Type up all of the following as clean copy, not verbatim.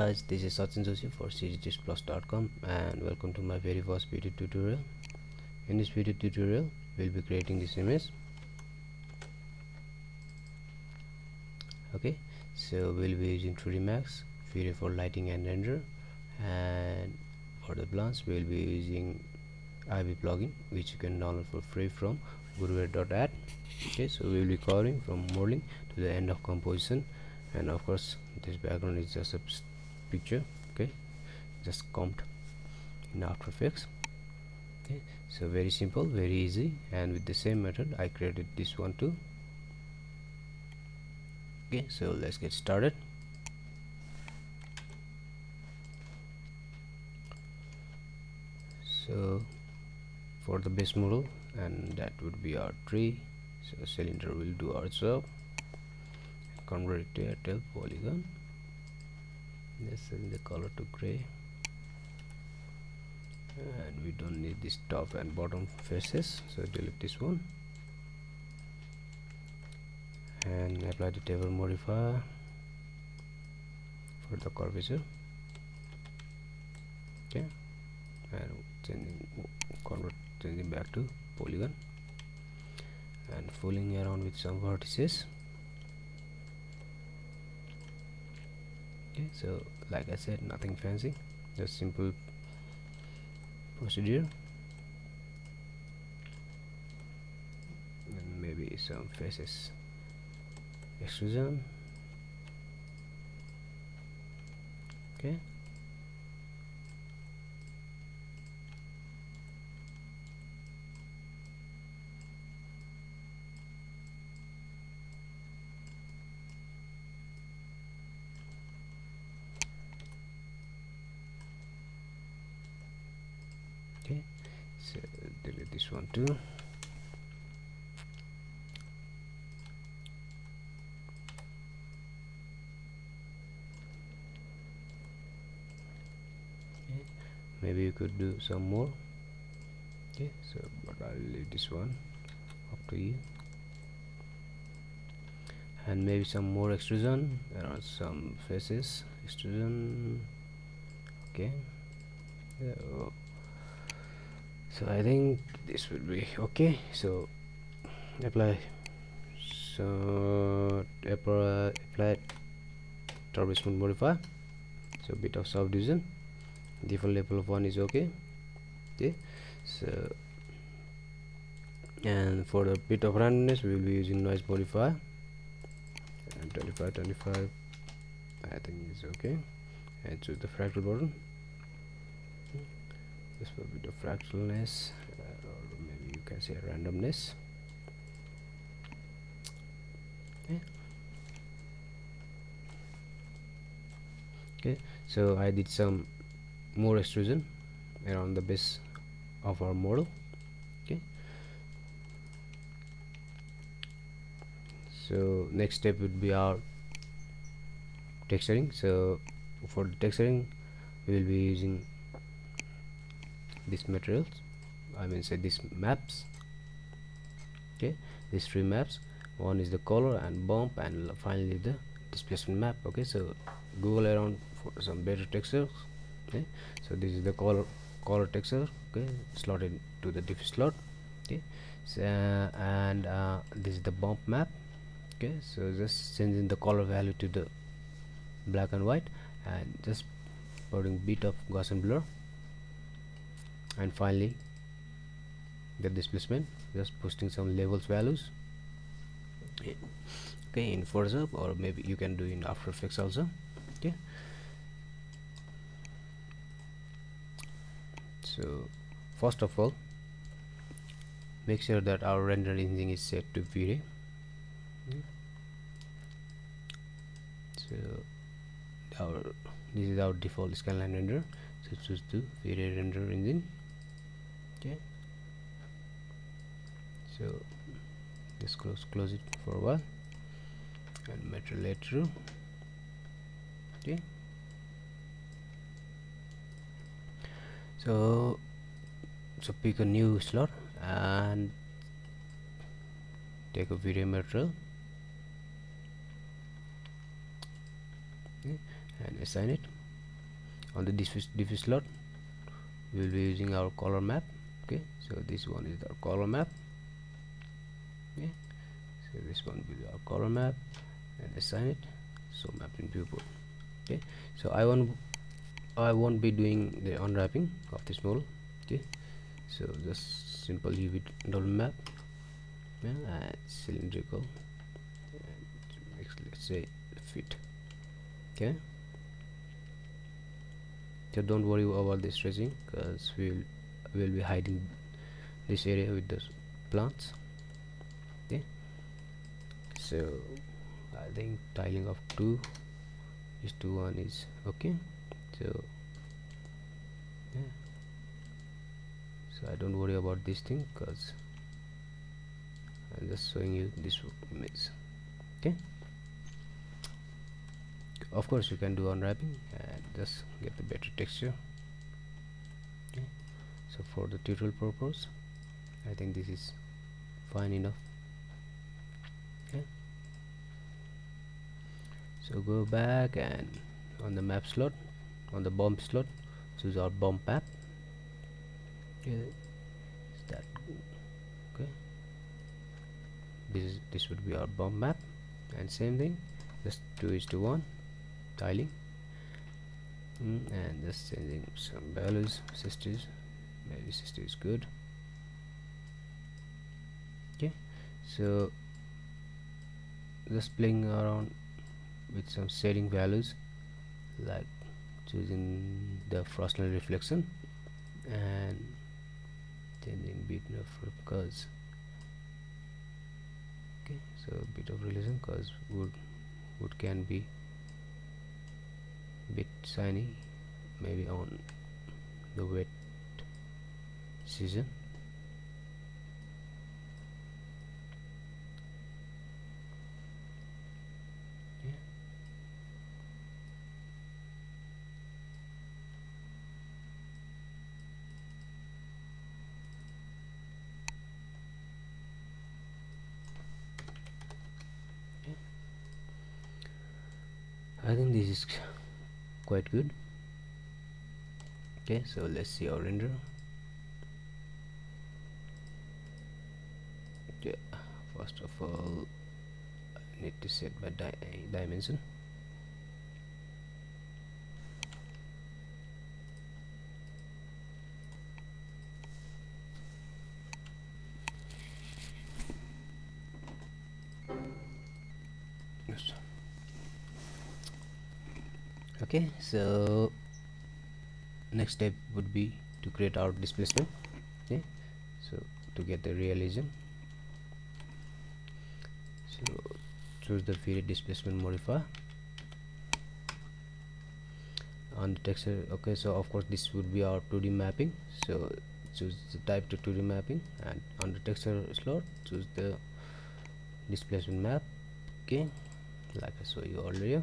Guys, this is Sachin Joshi for cgtipsplus.com and welcome to my very first video tutorial. In this video tutorial, we'll be creating this image. Okay, so we'll be using 3D Max, video for lighting and render, and for the blends we'll be using IB plugin, which you can download for free from goodware.at. Okay, so we'll be covering from modeling to the end of composition, and of course this background is just a picture, okay, just comped in After Effects. Okay, so very simple, very easy, and with the same method I created this one too. Okay, so let's get started. So for the base model, and that would be our tree, so cylinder will do our job. Convert it to a tail polygon. Let's set the color to gray, and we don't need this top and bottom faces, so delete this one and apply the table modifier for the curvature. Okay, and changing back to polygon and fooling around with some vertices. Okay, so like I said, nothing fancy, just simple procedure, and maybe some faces extrusion. Okay, okay, so delete this one too. Okay, maybe you could do some more. Okay, so but I'll leave this one up to you, and maybe some more extrusion around some faces extrusion. Okay, so I think this will be okay. So apply turbo smooth modifier, so bit of subdivision, default level of 1 is okay. Okay, so and for the bit of randomness we will be using noise modifier, and 25 I think is okay, and choose the fractal button just for a bit of fractalness, or maybe you can say randomness. Okay, okay, so I did some more extrusion around the base of our model. Okay, so next step would be our texturing. So for the texturing we will be using these materials, I mean say these maps. Okay, these three maps, one is the color and bump, and finally the displacement map. Okay, so google around for some better textures. Okay, so this is the color texture. Okay, slotted to the diff slot. Okay, so and this is the bump map. Okay, so just changing the color value to the black and white, and just putting bit of Gaussian blur, and finally the displacement, just posting some levels values. Okay, in Photoshop, or maybe you can do in After Effects also. Okay, so first of all, make sure that our render engine is set to V-Ray. So this is our default scanline render, so choose the V-Ray render engine. Okay, so just close it for a while, and material later. Okay, so pick a new slot and take a video material. Okay, and assign it. On the diffuse slot we will be using our color map. Okay, so this one is our color map. Okay, so this one will be our color map, and assign it, so map in viewport. Okay, so I won't be doing the unwrapping of this model. Okay, so just simple UV double map, and cylindrical, and let's say fit. Okay, so don't worry about this stretching, because we'll be hiding this area with the plants. Okay, so I think tiling of 2:1 is okay. So yeah, so I don't worry about this thing, because I'm just showing you this image. Okay, of course you can do unwrapping and just get the better texture. Okay, so for the tutorial purpose I think this is fine enough. Okay, so go back, and on the map slot, on the bump slot, choose our bump map. Okay, is that okay? This would be our bump map, and same thing, just 2:1 tiling, and just changing some values. 60, maybe 60 is good. Okay, so just playing around with some setting values, like choosing the Fresnel reflection and changing bit of curves. Okay, so a bit of realism, because wood can be bit shiny maybe on the wet season. Yeah. Yeah. I think this is quite good. Okay, so let's see our render. Okay, first of all I need to set my dimension. Yes. Okay, so next step would be to create our displacement. Okay, so to get the realism, so choose the period displacement modifier on the texture. Okay, so of course this would be our 2D mapping, so choose the type to 2D mapping, and on the texture slot choose the displacement map. Okay, like I saw you earlier.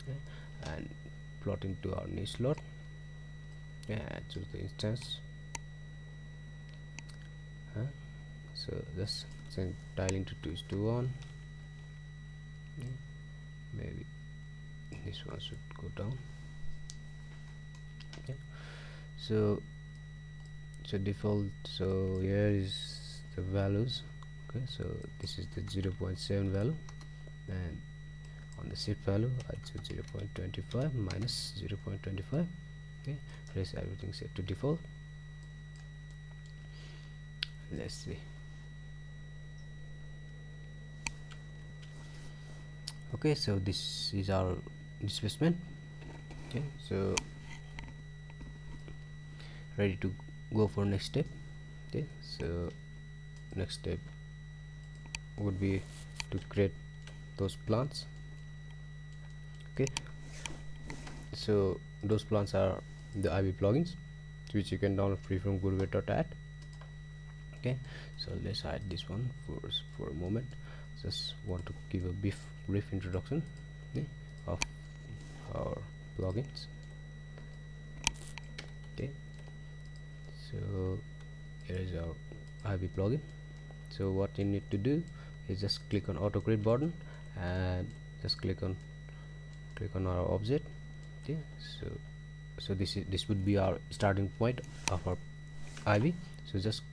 Okay, and plot into our niche slot. Yeah, choose the instance. So just send tiling to 2:1. Yeah, maybe this one should go down. Okay, so default, so here is the values. Okay, so this is the 0.7 value, and on the shift value I choose 0.25 minus 0.25. Okay, rest everything set to default. Let's see. Okay, so this is our displacement. Okay, so ready to go for next step. Okay, so next step would be to create those plants. Okay, so those plants are the IB plugins which you can download free from guruved.at. Okay, so let's hide this one for a moment. Just want to give a brief introduction, okay, of our plugins. Okay, so here is our IB plugin. So what you need to do is just click on auto create button, and just click on our object. Okay, so this would be our starting point of our ivy. So just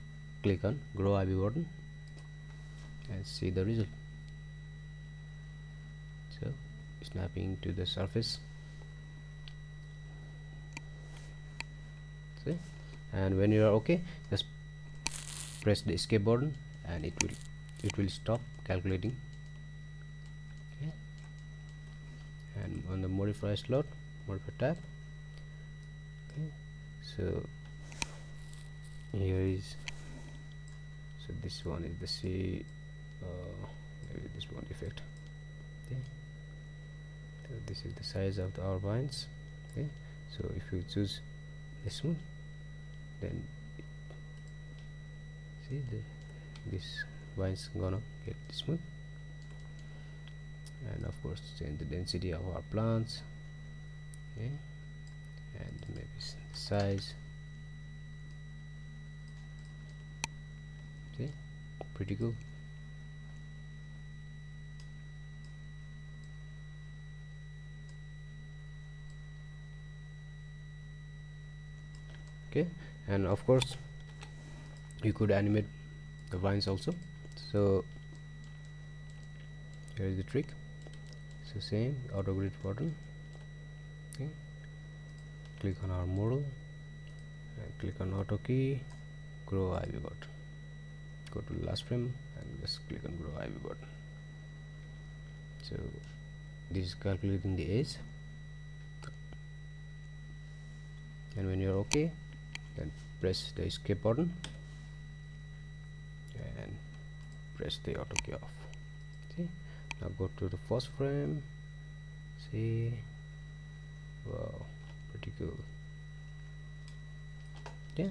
click on grow ivy button and see the result. So snapping to the surface, see, and when you are okay, just press the escape button and it will stop calculating. Okay, and on the modify slot, modify tab. Okay, so here is, so this one is the C, maybe this one effect. Okay, so this is the size of our vines. Okay, so if you choose this one, then see this vines gonna get smooth. And of course change the density of our plants. Okay, and maybe the size. See, pretty cool. Okay, and of course you could animate the vines also. So here is the trick. So same auto grid button. Okay, click on our model and click on auto key, grow ivy button. Go to the last frame and just click on grow ivy button. So this is calculating the age, and when you're okay, then press the escape button and press the auto key off. See, now go to the first frame. See, wow, pretty cool. Yeah,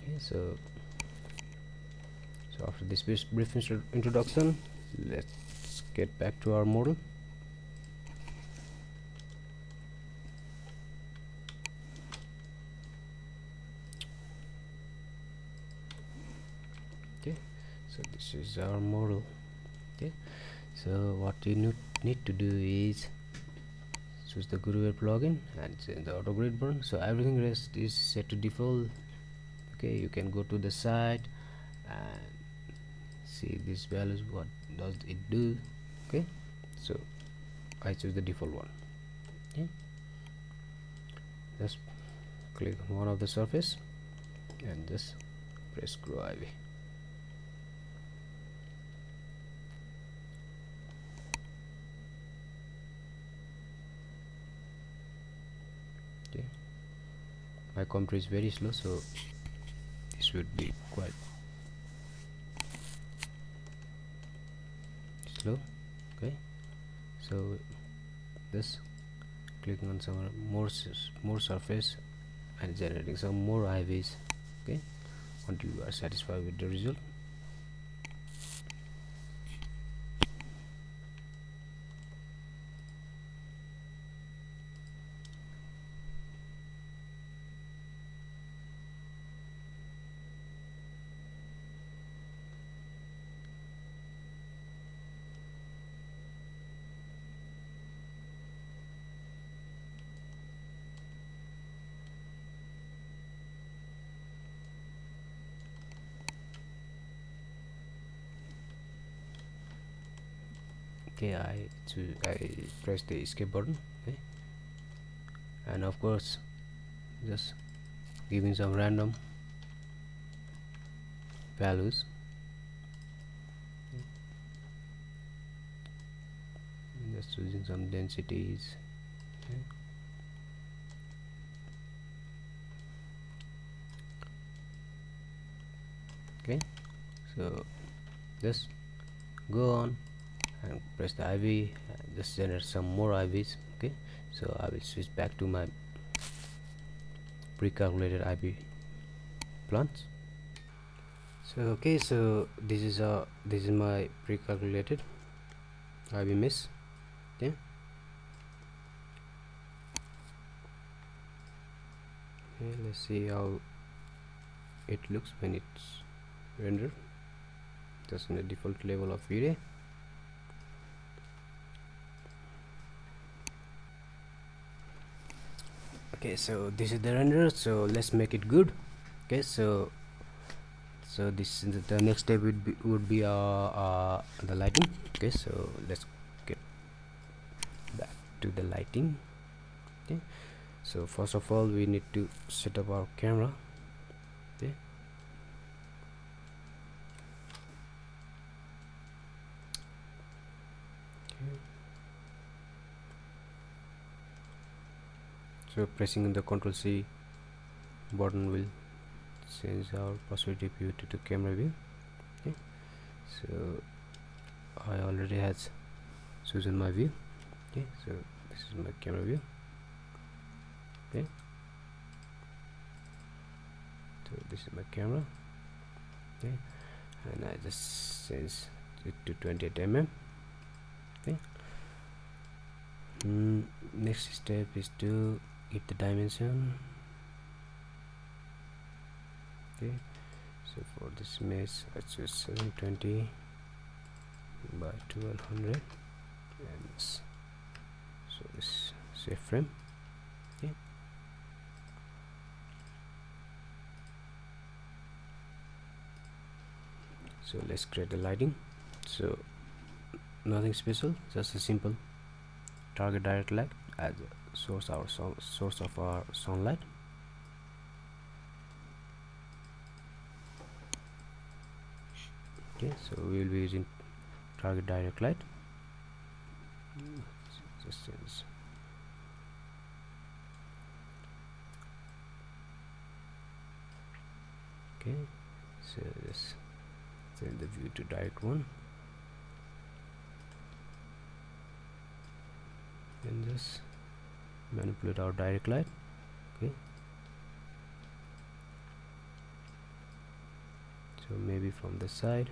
okay, so after this brief introduction, let's get back to our model. Okay, so this is our model. Okay, so what you need to do is choose the Groovy plugin and change the auto grid button. So everything rest is set to default. Okay, you can go to the site and see these values, what does it do. Okay, so I choose the default one. Okay, just click on one of the surface and just press grow ivy. Okay, my computer is very slow, so this would be quite slow. Okay, so this clicking on some more surface and generating some more ivies. Okay, until you are satisfied with the result. Okay, I press the escape button. Okay, and of course just giving some random values. Just using some densities. Okay, so just go on and press the ivy and just generate some more ivies. Okay, so I will switch back to my pre-calculated ivy plants. So okay, so this is my pre-calculated ivy mess. Okay, let's see how it looks when it's rendered. just in the default level of V-Ray. Okay, so this is the render, so let's make it good. Okay, so this is the next step would be the lighting. Okay, so let's get back to the lighting. Okay, so first of all we need to set up our camera. Okay, so pressing the Ctrl C button will change our perspective view to the camera view. Okay, so I already has chosen my view. Okay, so this is my camera view. Okay, so this is my camera. Okay, and I just change it to 28 mm. Okay, next step is to get the dimension. Okay, so for this image I choose 720 by 1200, and so this is a frame. Okay, so let's create the lighting. So nothing special, just a simple target direct light as a source of our sunlight. Okay, so we will be using target direct light. Just change. Okay, so just change the view to direct one, and just manipulate our direct light. Okay, so maybe from the side.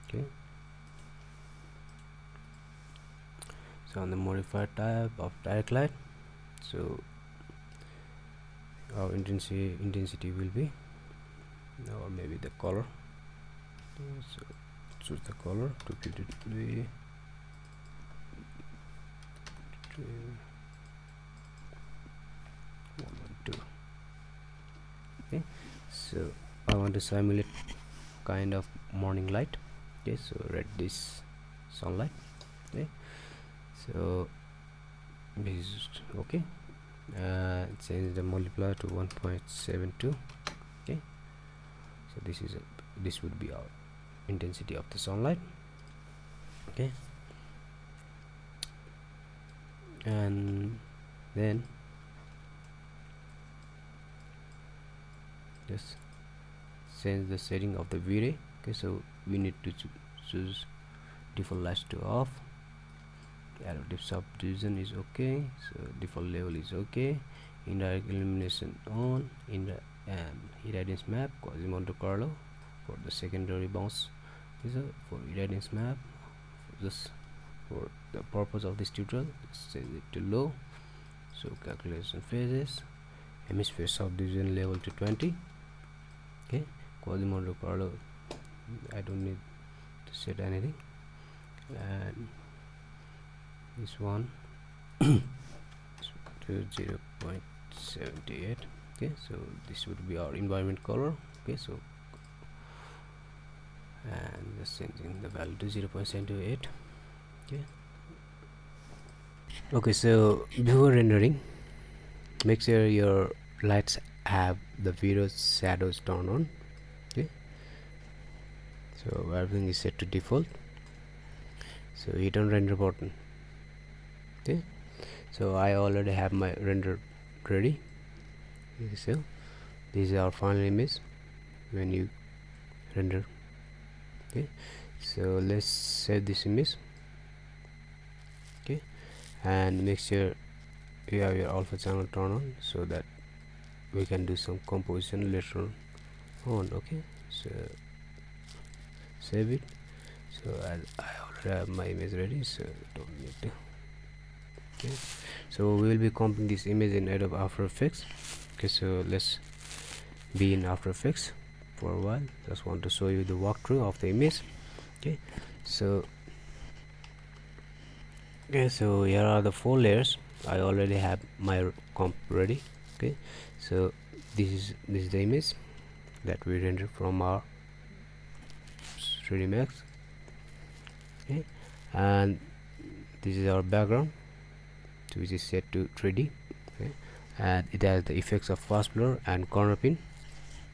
Okay, so on the modifier type of direct light, so our intensity will be, or maybe the color. So choose the color to get it to be 112. Okay, so I want to simulate kind of morning light. Okay, so read this sunlight. Okay, so this is okay. Change the multiplier to 1.72. Okay, so this would be our intensity of the sunlight. Okay, and then just change the setting of the V-Ray. Okay, so we need to choose default lights to off, adaptive subdivision is okay, so default level is okay, indirect illumination on, and irradiance map Quasimodo-Carlo for the secondary bounce is for irradiance map. Just for the purpose of this tutorial, set it to low. So calculation phases, hemisphere subdivision level to 20. Okay, Quasimodo-Carlo I don't need to set anything, and this one to 0.78. okay, so this would be our environment color. Okay, so and just changing the value to 0.78. Okay, so before rendering, make sure your lights have the video shadows turned on. Okay, so everything is set to default, so hit on render button. Okay, so I already have my render ready. Okay, so this is our final image when you render. Okay, so let's save this image. Okay, and make sure you have your alpha channel turned on so that we can do some composition later on. Okay, so save it. So as I already have my image ready, so don't need to. Okay, so we will be comping this image in Adobe After Effects. Okay, so let's be in After Effects for a while. Just want to show you the walkthrough of the image. Okay, so here are the 4 layers. I already have my comp ready. Okay, so this is the image that we rendered from our 3D Max. Okay, and this is our background, which is set to 3D. Okay, and it has the effects of fast blur and corner pin.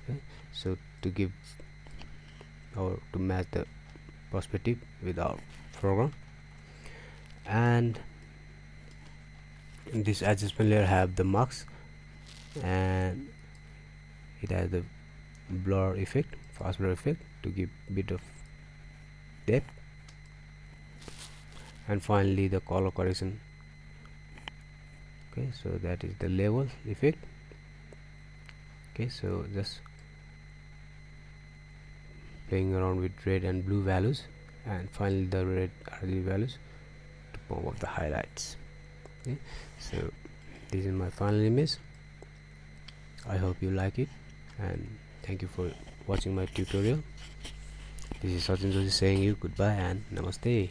Okay, so to give or to match the perspective with our foreground. And this adjustment layer have the marks, and it has the blur effect, fast blur effect, to give bit of depth. And finally the color correction. Okay, so that is the level effect. Okay, so just playing around with red and blue values, and finally the red RGB values to pump up the highlights. Okay, so this is my final image. I hope you like it, and thank you for watching my tutorial. This is Sachin Joshi saying you goodbye and namaste.